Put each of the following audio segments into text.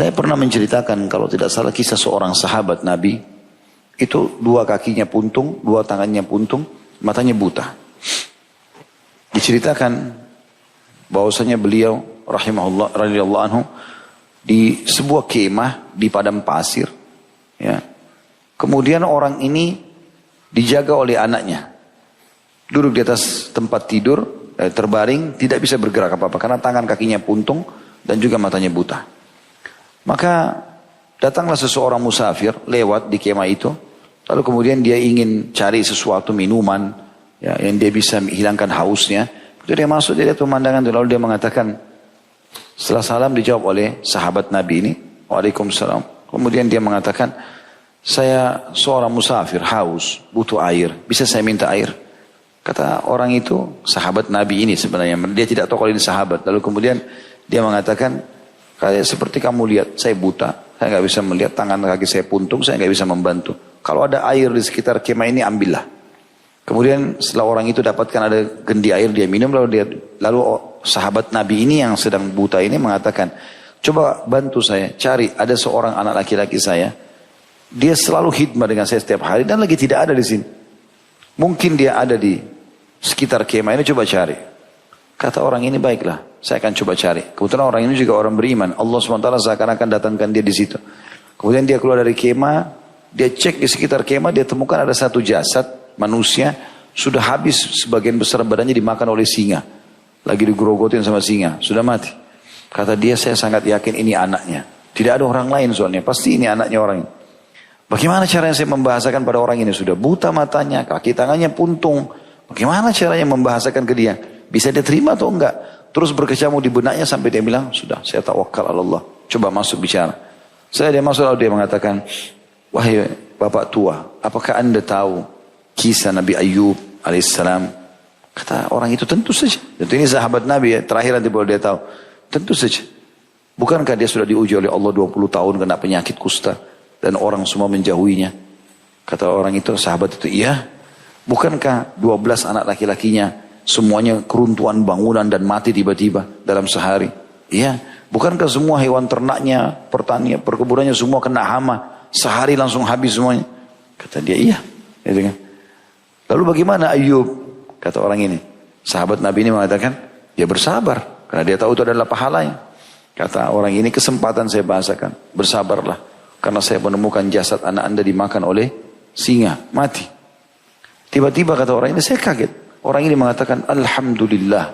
Saya pernah menceritakan kalau tidak salah kisah seorang sahabat Nabi. Itu dua kakinya puntung, dua tangannya puntung, matanya buta. Diceritakan bahwasanya beliau rahimahullah radhiyallahu anhu di sebuah kemah di padang pasir. Ya. Kemudian orang ini dijaga oleh anaknya. Duduk di atas tempat tidur, terbaring, tidak bisa bergerak apa-apa karena tangan kakinya puntung dan juga matanya buta. Maka datanglah seseorang musafir lewat di kemah itu, lalu kemudian dia ingin cari sesuatu minuman ya, yang dia bisa hilangkan hausnya. Kemudian dia masuk, dia lihat pemandangan itu, lalu dia mengatakan, setelah salam dijawab oleh sahabat Nabi ini, Waalaikumsalam. Kemudian dia mengatakan, saya seorang musafir, haus, butuh air, bisa saya minta air? Kata orang itu, sahabat Nabi ini sebenarnya, dia tidak tahu kalau ini sahabat. Lalu kemudian dia mengatakan, kayak seperti kamu lihat, saya buta, saya nggak bisa melihat, tangan kaki saya puntung, saya nggak bisa membantu. Kalau ada air di sekitar kemah ini, ambillah. Kemudian setelah orang itu dapatkan ada gendi air, dia minum, lalu sahabat Nabi ini yang sedang buta ini mengatakan, coba bantu saya, cari ada seorang anak laki-laki saya, dia selalu khidmat dengan saya setiap hari dan lagi tidak ada di sini. Mungkin dia ada di sekitar kemah ini, coba cari. Kata orang ini, baiklah, saya akan coba cari. Kebetulan orang ini juga orang beriman. Allah SWT seakan-akan datangkan dia di situ. Kemudian dia keluar dari kemah, dia cek di sekitar kemah, dia temukan ada satu jasad manusia, sudah habis sebagian besar badannya dimakan oleh singa. Lagi digerogotin sama singa, sudah mati. Kata dia, saya sangat yakin ini anaknya. Tidak ada orang lain soalnya, pasti ini anaknya orang ini. Bagaimana caranya saya membahasakan pada orang ini? Sudah buta matanya, kaki tangannya puntung. Bagaimana caranya membahasakan ke dia? Bisa dia terima atau enggak? Terus berkecamuk di benaknya sampai dia bilang, sudah saya tawakal Allah. Coba masuk bicara. Dia masuk lalu dia mengatakan, wahai bapak tua, apakah anda tahu kisah Nabi Ayub alaihissalam? Kata orang itu, tentu saja. Tentu ini sahabat Nabi ya, terakhir nanti boleh dia tahu. Tentu saja. Bukankah dia sudah diuji oleh Allah 20 tahun kena penyakit kusta dan orang semua menjauhinya? Kata orang itu, sahabat itu, iya. Bukankah 12 anak laki-lakinya semuanya keruntuhan bangunan dan mati tiba-tiba dalam sehari? Iya. Bukankah semua hewan ternaknya, pertanian, perkebunannya semua kena hama, sehari langsung habis semuanya? Kata dia, iya. Lalu bagaimana Ayub? Kata orang ini. Sahabat Nabi ini mengatakan, dia bersabar karena dia tahu itu adalah pahalanya. Kata orang ini, kesempatan saya bahasakan, bersabarlah karena saya menemukan jasad anak anda dimakan oleh singa, mati. Tiba-tiba kata orang ini, saya kaget. Orang ini mengatakan, Alhamdulillah.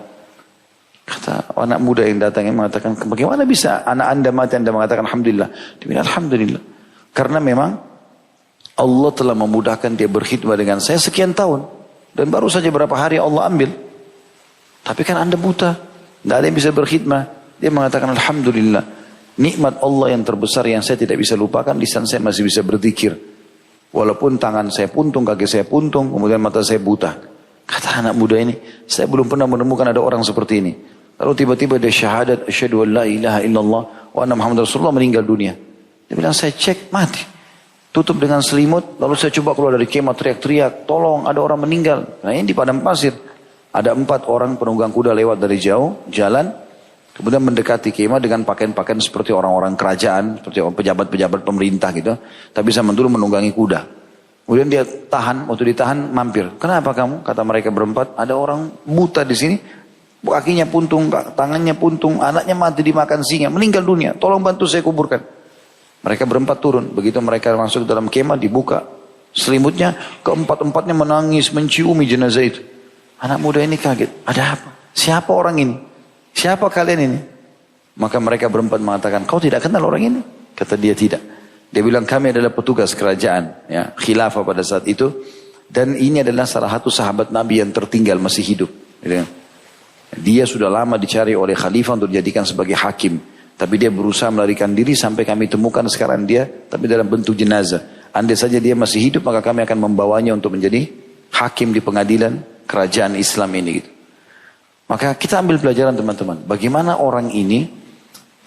Kata anak muda yang datang yang mengatakan, bagaimana bisa anak anda mati, anda mengatakan Alhamdulillah? Dia bilang, Alhamdulillah. Karena memang Allah telah memudahkan dia berkhidmat dengan saya sekian tahun. Dan baru saja berapa hari Allah ambil. Tapi kan anda buta. Tidak ada yang bisa berkhidmat. Dia mengatakan, Alhamdulillah. Nikmat Allah yang terbesar yang saya tidak bisa lupakan, lisan saya masih bisa berzikir. Walaupun tangan saya puntung, kaki saya puntung, kemudian mata saya buta. Kata anak muda ini, saya belum pernah menemukan ada orang seperti ini. Lalu tiba-tiba dia syahadat, asyhadu an la ilaha illallah wa anna Muhammad Rasulullah, meninggal dunia. Dia bilang, saya cek, mati. Tutup dengan selimut, lalu saya coba keluar dari kemah, teriak-teriak, tolong ada orang meninggal. Nah ini di padang pasir. Ada 4 orang penunggang kuda lewat dari jauh, jalan. Kemudian mendekati kemah dengan pakaian-pakaian seperti orang-orang kerajaan, seperti pejabat-pejabat pemerintah gitu. Tapi zaman dulu menunggangi kuda. Kemudian dia tahan, waktu ditahan mampir. Kenapa kamu? Kata mereka berempat, ada orang buta di sini. Kakinya puntung, tangannya puntung, anaknya mati dimakan singa, meninggal dunia. Tolong bantu saya kuburkan. Mereka berempat turun. Begitu mereka masuk ke dalam kemah, dibuka selimutnya. Keempat-empatnya menangis, menciumi jenazah itu. Anak muda ini kaget. Ada apa? Siapa orang ini? Siapa kalian ini? Maka mereka berempat mengatakan, kau tidak kenal orang ini? Kata dia, tidak. Dia bilang, kami adalah petugas kerajaan, ya, khilafah pada saat itu. Dan ini adalah salah satu sahabat Nabi yang tertinggal masih hidup. Dia sudah lama dicari oleh khalifah untuk dijadikan sebagai hakim. Tapi dia berusaha melarikan diri sampai kami temukan sekarang dia, tapi dalam bentuk jenazah. Andai saja dia masih hidup, maka kami akan membawanya untuk menjadi hakim di pengadilan kerajaan Islam ini. Gitu. Maka kita ambil pelajaran teman-teman. Bagaimana orang ini,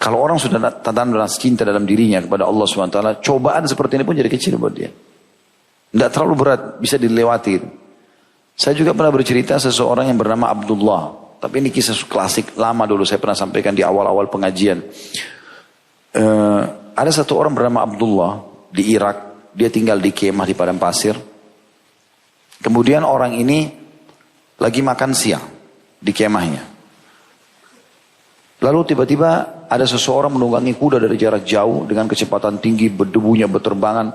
kalau orang sudah tanam cinta dalam dirinya kepada Allah SWT, cobaan seperti ini pun jadi kecil buat dia. Tidak terlalu berat, bisa dilewati. Saya juga pernah bercerita seseorang yang bernama Abdullah. Tapi ini kisah klasik lama dulu, saya pernah sampaikan di awal-awal pengajian. ada satu orang bernama Abdullah di Irak. Dia tinggal di kemah di padang pasir. Kemudian orang ini lagi makan siang di kemahnya. Lalu tiba-tiba ada seseorang menunggangi kuda dari jarak jauh dengan kecepatan tinggi, berdebunya berterbangan.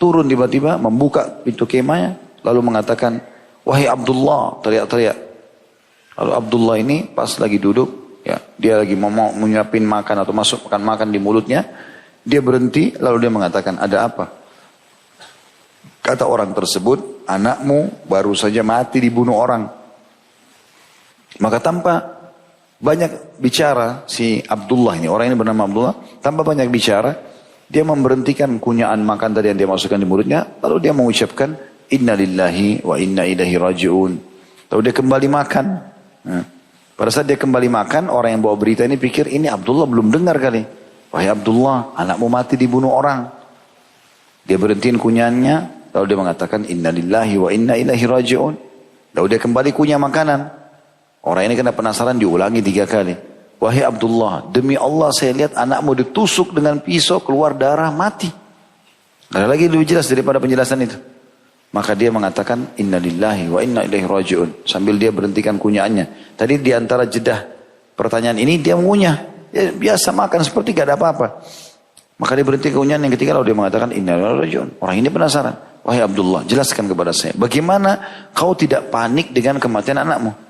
Turun tiba-tiba, membuka pintu kemahnya, lalu mengatakan, "Wahai Abdullah," teriak-teriak. Lalu Abdullah ini pas lagi duduk, ya, dia lagi mau menyiapin makan atau masuk makan di mulutnya. Dia berhenti, lalu dia mengatakan, "Ada apa?" Kata orang tersebut, "Anakmu baru saja mati dibunuh orang." Maka tanpa banyak bicara si Abdullah ini, orang ini bernama Abdullah, tanpa banyak bicara, dia memberhentikan kunyaan makan tadi yang dia masukkan di mulutnya, lalu dia mengucapkan, "Inna lillahi wa inna ilaihi raji'un." Lalu dia kembali makan. Nah, pada saat dia kembali makan, orang yang bawa berita ini pikir, ini Abdullah belum dengar kali. "Wahai Abdullah, anakmu mati dibunuh orang." Dia berhentiin kunyaannya, lalu dia mengatakan, "Inna lillahi wa inna ilaihi raji'un." Lalu dia kembali kunyah makanan. Orang ini kena penasaran, diulangi 3 kali. "Wahai Abdullah, demi Allah saya lihat anakmu ditusuk dengan pisau, keluar darah, mati." Ada lagi lebih jelas daripada penjelasan itu. Maka dia mengatakan, "Inna lillahi wa inna ilaihi raji'un." Sambil dia berhentikan kunyaannya. Tadi di antara jedah pertanyaan ini dia mengunyah. Ya, biasa makan seperti gak ada apa-apa. Maka dia berhenti kunyahan yang ketiga, lalu dia mengatakan, "Inna lillahi wa inna ilaihi raji'un." Orang ini penasaran. "Wahai Abdullah, jelaskan kepada saya, bagaimana kau tidak panik dengan kematian anakmu?"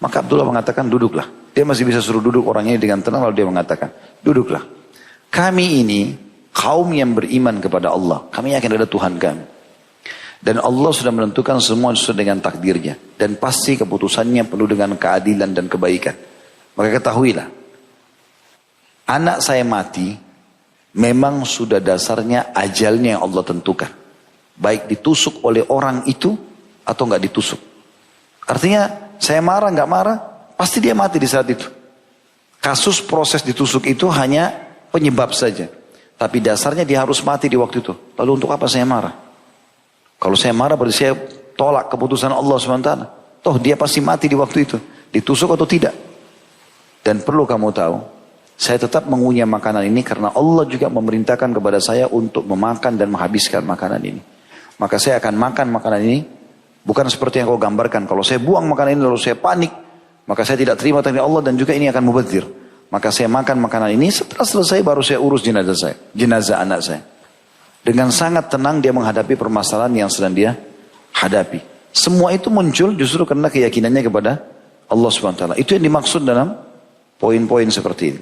Maka Abdullah mengatakan, "Duduklah." Dia masih bisa suruh duduk orang ini dengan tenang, lalu dia mengatakan, "Duduklah. Kami ini kaum yang beriman kepada Allah. Kami yakin ada Tuhan kami. Dan Allah sudah menentukan semua sesuai dengan takdirnya. Dan pasti keputusannya penuh dengan keadilan dan kebaikan. Maka ketahuilah, anak saya mati memang sudah dasarnya ajalnya yang Allah tentukan. Baik ditusuk oleh orang itu atau nggak ditusuk. Artinya saya marah nggak marah, pasti dia mati di saat itu. Kasus proses ditusuk itu hanya penyebab saja. Tapi dasarnya dia harus mati di waktu itu. Lalu untuk apa saya marah? Kalau saya marah berarti saya tolak keputusan Allah SWT. Toh dia pasti mati di waktu itu. Ditusuk atau tidak. Dan perlu kamu tahu, saya tetap mengunyah makanan ini karena Allah juga memerintahkan kepada saya untuk memakan dan menghabiskan makanan ini. Maka saya akan makan makanan ini. Bukan seperti yang kau gambarkan. Kalau saya buang makanan ini lalu saya panik, maka saya tidak terima takdir Allah dan juga ini akan mubadzir. Maka saya makan makanan ini, setelah selesai baru saya urus jenazah anak saya. Dengan sangat tenang dia menghadapi permasalahan yang sedang dia hadapi. Semua itu muncul justru karena keyakinannya kepada Allah SWT. Itu yang dimaksud dalam poin-poin seperti ini.